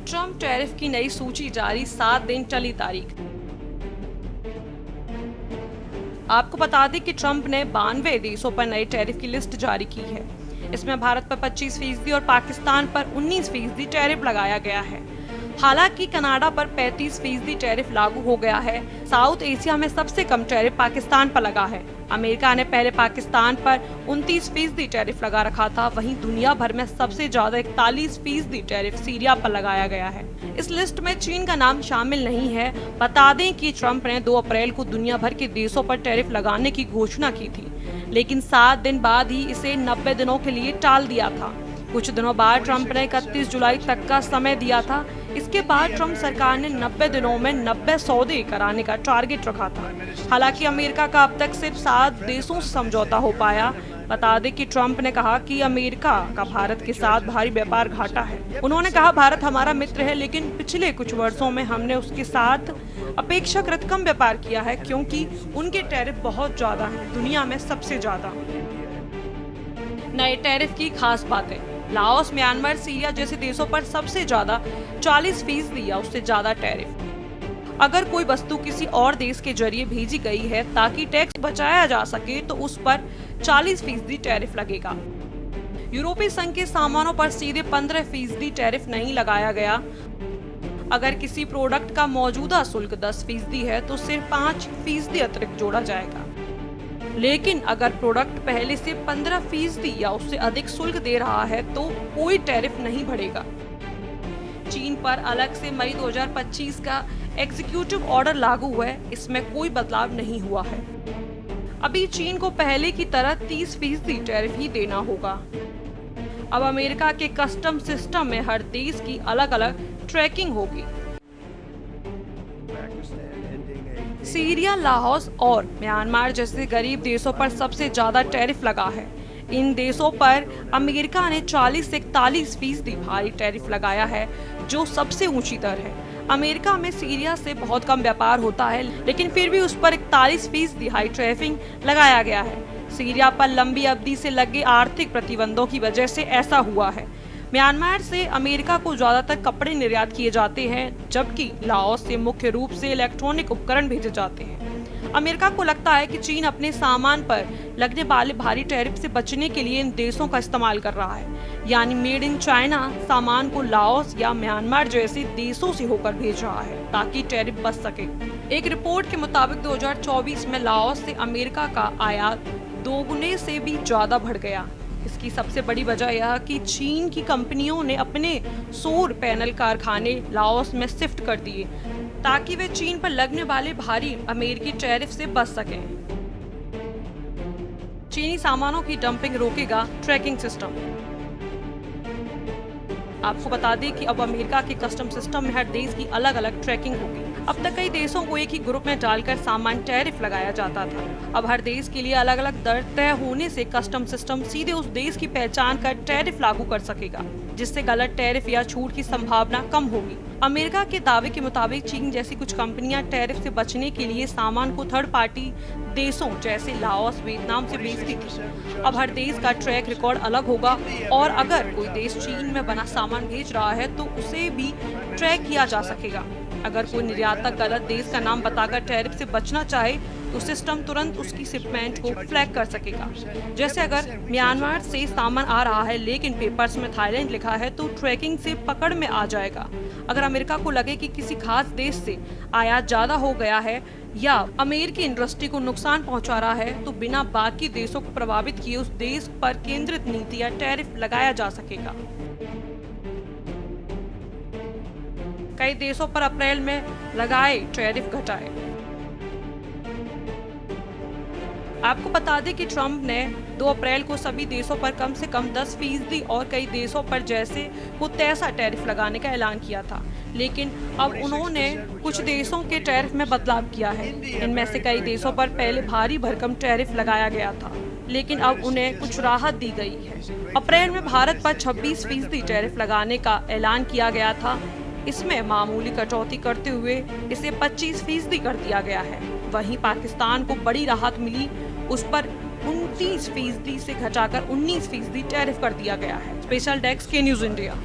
Trump tariff की नई सूची जारी, 7 दिन चली तारीख। आपको बता दें कि ट्रम्प ने 92 देशों पर नए टैरिफ की लिस्ट जारी की है। इसमें भारत पर 25% और पाकिस्तान पर 19% टैरिफ लगाया गया है। हालांकि कनाडा पर 35% टैरिफ लागू हो गया है। साउथ एशिया में सबसे कम टैरिफ पाकिस्तान पर लगा है। अमेरिका ने पहले पाकिस्तान पर 29% टैरिफ लगा रखा था। वहीं दुनिया भर में सबसे ज्यादा 41% टैरिफ सीरिया पर लगाया गया है। इस लिस्ट में चीन का नाम शामिल नहीं है। बता दें कि ट्रम्प ने 2 अप्रैल को दुनिया भर के देशों पर टैरिफ लगाने की घोषणा की थी, लेकिन 7 दिन बाद ही इसे 90 दिनों के लिए टाल दिया था। कुछ दिनों बाद ट्रम्प ने 31 जुलाई तक का समय दिया था। इसके बाद ट्रम्प सरकार ने 90 दिनों में 90 सौदे कराने का टारगेट रखा था। हालांकि अमेरिका का अब तक सिर्फ 7 देशों से समझौता हो पाया। बता दें कि ट्रम्प ने कहा कि अमेरिका का भारत के साथ भारी व्यापार घाटा है। उन्होंने कहा, भारत हमारा मित्र है, लेकिन पिछले कुछ वर्षों में हमने उसके साथ अपेक्षाकृत कम व्यापार किया है, क्योंकि उनके टैरिफ बहुत ज्यादा हैं, दुनिया में सबसे ज्यादा। नए टैरिफ की खास बातें। लाओस, म्यांमार, सीरिया जैसे देशों पर सबसे ज्यादा 40% या उससे ज्यादा टैरिफ। अगर कोई वस्तु किसी और देश के जरिए भेजी गई है ताकि टैक्स बचाया जा सके तो उस पर 40% टैरिफ लगेगा। यूरोपीय संघ के सामानों पर सीधे 15% टैरिफ नहीं लगाया गया। अगर किसी प्रोडक्ट का मौजूदा शुल्क 10% है तो सिर्फ 5% अतिरिक्त जोड़ा जाएगा। लेकिन अगर प्रोडक्ट पहले से 15% या उससे अधिक शुल्क दे रहा है तो कोई टैरिफ नहीं बढ़ेगा। चीन पर अलग से मई 2025 का एग्जीक्यूटिव ऑर्डर लागू है। इसमें कोई बदलाव नहीं हुआ है। अभी चीन को पहले की तरह 30% टैरिफ ही देना होगा। अब अमेरिका के कस्टम सिस्टम में हर देश की अलग अलग ट्रैकिंग होगी। सीरिया, लाओस और म्यांमार जैसे गरीब देशों पर सबसे ज्यादा टैरिफ लगा है। इन देशों पर अमेरिका ने 40 से 41% भारी टैरिफ लगाया है, जो सबसे ऊंची दर है। अमेरिका में सीरिया से बहुत कम व्यापार होता है, लेकिन फिर भी उस पर 41% हाई टैरिफ लगाया गया है। सीरिया पर लंबी अवधि से लगे आर्थिक प्रतिबंधों की वजह से ऐसा हुआ है। म्यांमार से अमेरिका को ज्यादातर कपड़े निर्यात किए जाते हैं, जबकि लाओस से मुख्य रूप से इलेक्ट्रॉनिक उपकरण भेजे जाते हैं। अमेरिका को लगता है कि चीन अपने सामान पर लगने वाले भारी टैरिफ से बचने के लिए इन देशों का इस्तेमाल कर रहा है, यानी मेड इन चाइना सामान को लाओस या म्यांमार जैसे देशों से होकर भेज रहा है ताकि टैरिफ बच सके। एक रिपोर्ट के मुताबिक 2024 में लाओस से अमेरिका का आयात 2 गुने से भी ज्यादा बढ़ गया। इसकी सबसे बड़ी वजह यह कि चीन की कंपनियों ने अपने सौर पैनल कारखाने लाओस में शिफ्ट कर दिए ताकि वे चीन पर लगने वाले भारी अमेरिकी टैरिफ से बच सकें। चीनी सामानों की डंपिंग रोकेगा ट्रैकिंग सिस्टम। आपको बता दें कि अब अमेरिका के कस्टम सिस्टम में हर देश की अलग अलग ट्रैकिंग होगी। अब तक कई देशों को एक ही ग्रुप में डालकर सामान टैरिफ लगाया जाता था। अब हर देश के लिए अलग अलग दर तय होने से कस्टम सिस्टम सीधे उस देश की पहचान कर टैरिफ लागू कर सकेगा, जिससे गलत टैरिफ या छूट की संभावना कम होगी। अमेरिका के दावे के मुताबिक चीन जैसी कुछ कंपनियां टैरिफ से बचने के लिए सामान को थर्ड पार्टी देशों जैसे लाओस, वियतनाम से बेचती थी। अब हर देश का ट्रैक रिकॉर्ड अलग होगा और अगर कोई देश चीन में बना सामान भेज रहा है तो उसे भी ट्रैक किया जा सकेगा। अगर कोई निर्यातक गलत देश का नाम बताकर टैरिफ से बचना चाहे तो सिस्टम तुरंत उसकी शिपमेंट को फ्लैग कर सकेगा। जैसे अगर म्यांमार से सामान आ रहा है लेकिन पेपर्स में थाईलैंड लिखा है तो ट्रैकिंग से पकड़ में आ जाएगा। अगर अमेरिका को लगे कि किसी खास देश से आयात ज्यादा हो गया है या अमेरिकी इंडस्ट्री को नुकसान पहुंचा रहा है तो बिना बाकी देशों को प्रभावित किए उस देश पर केंद्रित नीति या टैरिफ लगाया जा सकेगा। कई देशों पर अप्रैल में लगाए टैरिफ घटाए। आपको बता दें कि ट्रम्प ने 2 अप्रैल को सभी देशों पर कम से कम 10% और कई देशों पर जैसे को तैसा टैरिफ लगाने का ऐलान किया था, लेकिन अब उन्होंने कुछ देशों के टैरिफ में बदलाव किया है। इनमें से कई देशों पर पहले भारी भरकम टैरिफ लगाया गया था, लेकिन अब उन्हें कुछ राहत दी गई है। अप्रैल में भारत पर 26% टैरिफ लगाने का ऐलान किया गया था। इसमें मामूली कटौती करते हुए इसे 25% कर दिया गया है। वहीं पाकिस्तान को बड़ी राहत मिली, उस पर 29% से घटाकर 19% टैरिफ कर दिया गया है। स्पेशल डेस्क के न्यूज़ इंडिया।